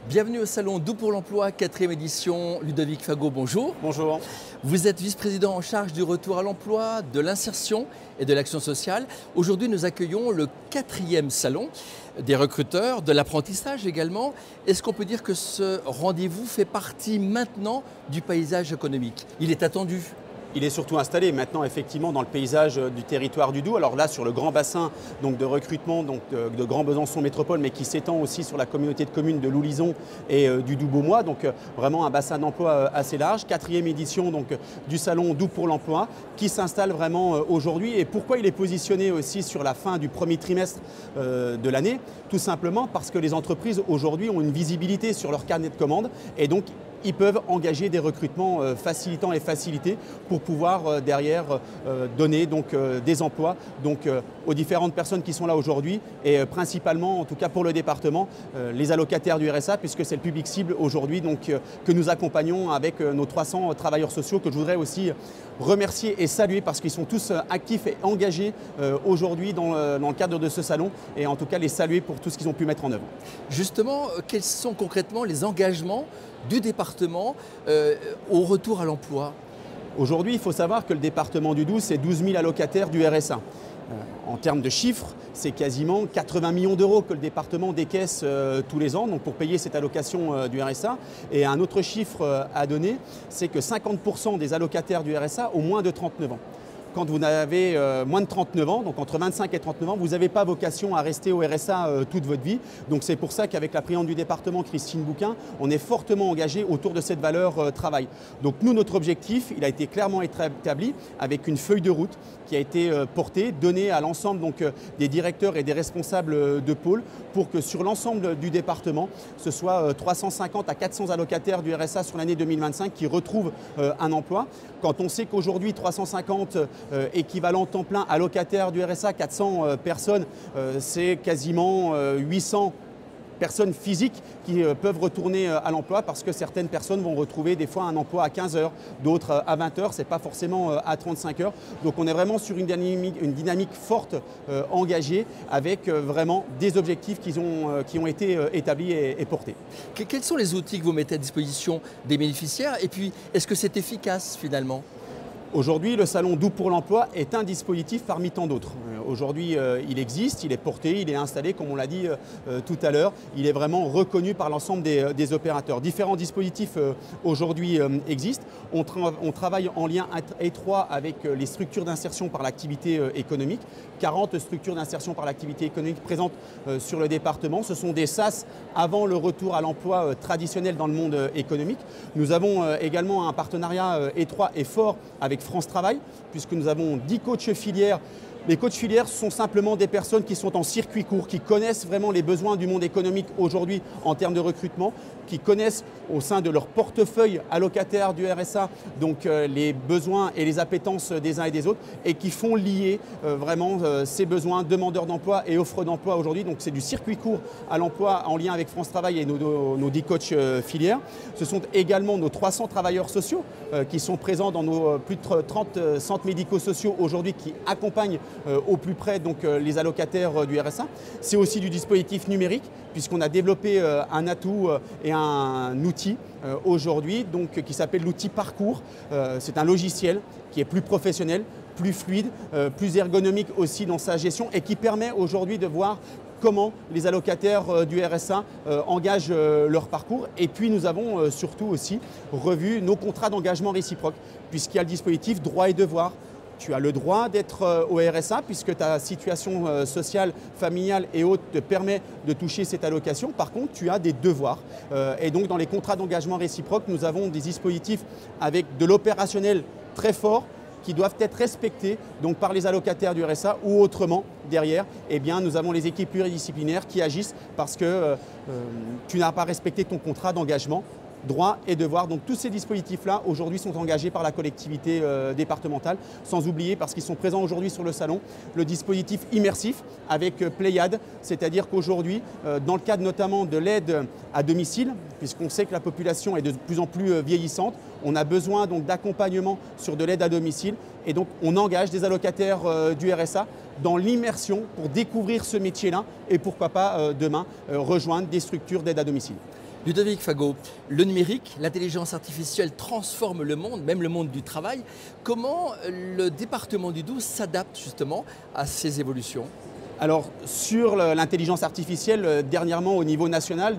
Bienvenue au Salon Doux pour l'Emploi, 4e édition. Ludovic Fagot, bonjour. Bonjour. Vous êtes vice-président en charge du retour à l'emploi, de l'insertion et de l'action sociale. Aujourd'hui, nous accueillons le 4e salon des recruteurs, de l'apprentissage également. Est-ce qu'on peut dire que ce rendez-vous fait partie maintenant du paysage économique? Il est attendu. Il est surtout installé maintenant effectivement dans le paysage du territoire du Doubs. Alors là sur le grand bassin donc, de recrutement donc, de Grand Besançon Métropole, mais qui s'étend aussi sur la communauté de communes de Loulisons et du Doubs-Beaumois. Donc vraiment un bassin d'emploi assez large. 4e édition donc, du salon Doux pour l'emploi qui s'installe vraiment aujourd'hui. Et pourquoi il est positionné aussi sur la fin du premier trimestre de l'année? Tout simplement parce que les entreprises aujourd'hui ont une visibilité sur leur carnet de commandes et donc ils peuvent engager des recrutements facilitants et facilités pour pouvoir derrière donner donc, des emplois donc, aux différentes personnes qui sont là aujourd'hui et principalement, en tout cas pour le département, les allocataires du RSA puisque c'est le public cible aujourd'hui donc, que nous accompagnons avec nos 300 travailleurs sociaux que je voudrais aussi remercier et saluer parce qu'ils sont tous actifs et engagés aujourd'hui dans le cadre de ce salon et en tout cas les saluer pour tout ce qu'ils ont pu mettre en œuvre. Justement, quels sont concrètement les engagements du département au retour à l'emploi? Aujourd'hui, il faut savoir que le département du Doubs, c'est 12 000 allocataires du RSA. En termes de chiffres, c'est quasiment 80 millions d'euros que le département décaisse tous les ans donc pour payer cette allocation du RSA. Et un autre chiffre à donner, c'est que 50% des allocataires du RSA ont moins de 39 ans. Quand vous avez moins de 39 ans, donc entre 25 et 39 ans, vous n'avez pas vocation à rester au RSA toute votre vie. Donc c'est pour ça qu'avec la présidente du département, Christine Bouquin, on est fortement engagé autour de cette valeur travail. Donc nous, notre objectif, il a été clairement établi avec une feuille de route qui a été portée, donnée à l'ensemble des directeurs et des responsables de pôle pour que sur l'ensemble du département, ce soit 350 à 400 allocataires du RSA sur l'année 2025 qui retrouvent un emploi. Quand on sait qu'aujourd'hui 350 équivalent temps plein allocataires du RSA, 400 personnes, c'est quasiment 800 personnes physiques qui peuvent retourner à l'emploi parce que certaines personnes vont retrouver des fois un emploi à 15 heures, d'autres à 20 heures, ce n'est pas forcément à 35 heures. Donc on est vraiment sur une dynamique forte, engagée, avec vraiment des objectifs qui ont été établis et portés. Quels sont les outils que vous mettez à disposition des bénéficiaires et puis est-ce que c'est efficace finalement? Aujourd'hui, le Salon Doux pour l'Emploi est un dispositif parmi tant d'autres. Aujourd'hui, il existe, il est porté, il est installé, comme on l'a dit tout à l'heure. Il est vraiment reconnu par l'ensemble des opérateurs. Différents dispositifs aujourd'hui existent. On travaille en lien étroit avec les structures d'insertion par l'activité économique. 40 structures d'insertion par l'activité économique présentes sur le département. Ce sont des SAS avant le retour à l'emploi traditionnel dans le monde économique. Nous avons également un partenariat étroit et fort avec France Travail, puisque nous avons 10 coachs filières. Les coachs filières sont simplement des personnes qui sont en circuit court, qui connaissent vraiment les besoins du monde économique aujourd'hui en termes de recrutement, qui connaissent au sein de leur portefeuille allocataire du RSA donc les besoins et les appétences des uns et des autres et qui font lier vraiment ces besoins demandeurs d'emploi et offres d'emploi aujourd'hui. Donc c'est du circuit court à l'emploi en lien avec France Travail et nos 10 coachs filières. Ce sont également nos 300 travailleurs sociaux qui sont présents dans nos plus de 30 centres médico-sociaux aujourd'hui qui accompagnent au plus près donc, les allocataires du RSA. C'est aussi du dispositif numérique puisqu'on a développé un atout et un outil aujourd'hui qui s'appelle l'outil Parcours. C'est un logiciel qui est plus professionnel, plus fluide, plus ergonomique aussi dans sa gestion et qui permet aujourd'hui de voir comment les allocataires du RSA engagent leur parcours. Et puis nous avons surtout aussi revu nos contrats d'engagement réciproque puisqu'il y a le dispositif droit et devoir. Tu as le droit d'être au RSA puisque ta situation sociale, familiale et autres te permet de toucher cette allocation. Par contre, tu as des devoirs. Et donc, dans les contrats d'engagement réciproque, nous avons des dispositifs avec de l'opérationnel très fort qui doivent être respectés donc, par les allocataires du RSA ou autrement, derrière, eh bien, nous avons les équipes pluridisciplinaires qui agissent parce que tu n'as pas respecté ton contrat d'engagement. Droits et devoirs. Donc tous ces dispositifs-là aujourd'hui sont engagés par la collectivité départementale, sans oublier, parce qu'ils sont présents aujourd'hui sur le salon, le dispositif immersif avec Pléiade, c'est-à-dire qu'aujourd'hui, dans le cadre notamment de l'aide à domicile, puisqu'on sait que la population est de plus en plus vieillissante, on a besoin donc d'accompagnement sur de l'aide à domicile et donc on engage des allocataires du RSA dans l'immersion pour découvrir ce métier-là et pourquoi pas demain rejoindre des structures d'aide à domicile. Ludovic Fagot, le numérique, l'intelligence artificielle transforme le monde, même le monde du travail. Comment le département du Doubs s'adapte justement à ces évolutions ? Alors sur l'intelligence artificielle, dernièrement au niveau national,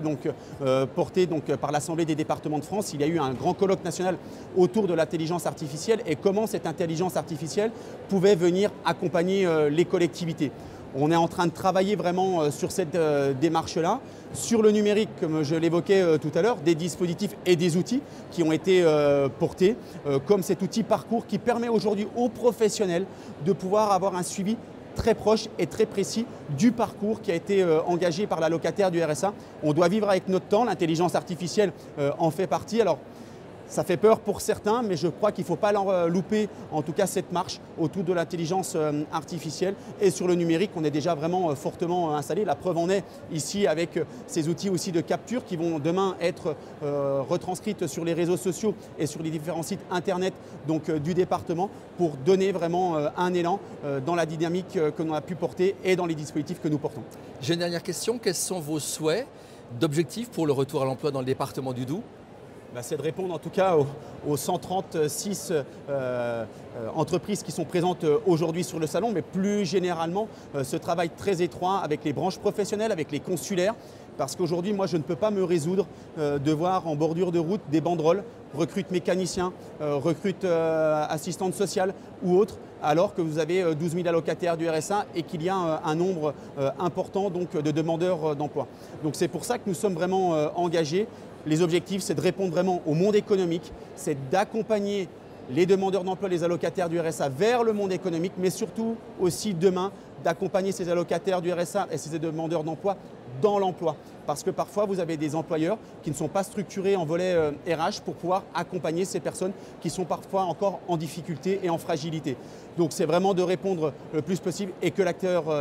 porté par l'Assemblée des départements de France, il y a eu un grand colloque national autour de l'intelligence artificielle et comment cette intelligence artificielle pouvait venir accompagner les collectivités. On est en train de travailler vraiment sur cette démarche-là. Sur le numérique, comme je l'évoquais tout à l'heure, des dispositifs et des outils qui ont été portés, comme cet outil Parcours qui permet aujourd'hui aux professionnels de pouvoir avoir un suivi très proche et très précis du parcours qui a été engagé par la locataire du RSA. On doit vivre avec notre temps, l'intelligence artificielle en fait partie. Alors, ça fait peur pour certains, mais je crois qu'il ne faut pas louper, en tout cas, cette marche autour de l'intelligence artificielle. Et sur le numérique, on est déjà vraiment fortement installé. La preuve en est ici avec ces outils aussi de capture qui vont demain être retranscrites sur les réseaux sociaux et sur les différents sites internet du département pour donner vraiment un élan dans la dynamique que l'on a pu porter et dans les dispositifs que nous portons. J'ai une dernière question. Quels sont vos souhaits d'objectifs pour le retour à l'emploi dans le département du Doubs ? C'est de répondre en tout cas aux 136 entreprises qui sont présentes aujourd'hui sur le salon, mais plus généralement ce travail très étroit avec les branches professionnelles, avec les consulaires, parce qu'aujourd'hui moi je ne peux pas me résoudre de voir en bordure de route des banderoles, recrute mécanicien, recrute assistante sociale ou autre, alors que vous avez 12 000 allocataires du RSA et qu'il y a un nombre important de demandeurs d'emploi. Donc c'est pour ça que nous sommes vraiment engagés. Les objectifs, c'est de répondre vraiment au monde économique, c'est d'accompagner les demandeurs d'emploi, les allocataires du RSA vers le monde économique, mais surtout aussi demain d'accompagner ces allocataires du RSA et ces demandeurs d'emploi dans l'emploi. Parce que parfois, vous avez des employeurs qui ne sont pas structurés en volet RH pour pouvoir accompagner ces personnes qui sont parfois encore en difficulté et en fragilité. Donc c'est vraiment de répondre le plus possible et que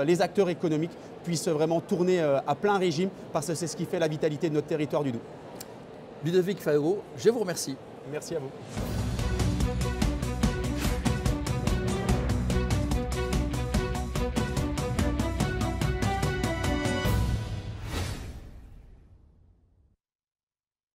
les acteurs économiques puissent vraiment tourner à plein régime parce que c'est ce qui fait la vitalité de notre territoire du Doubs. Ludovic Fagot, je vous remercie. Merci à vous.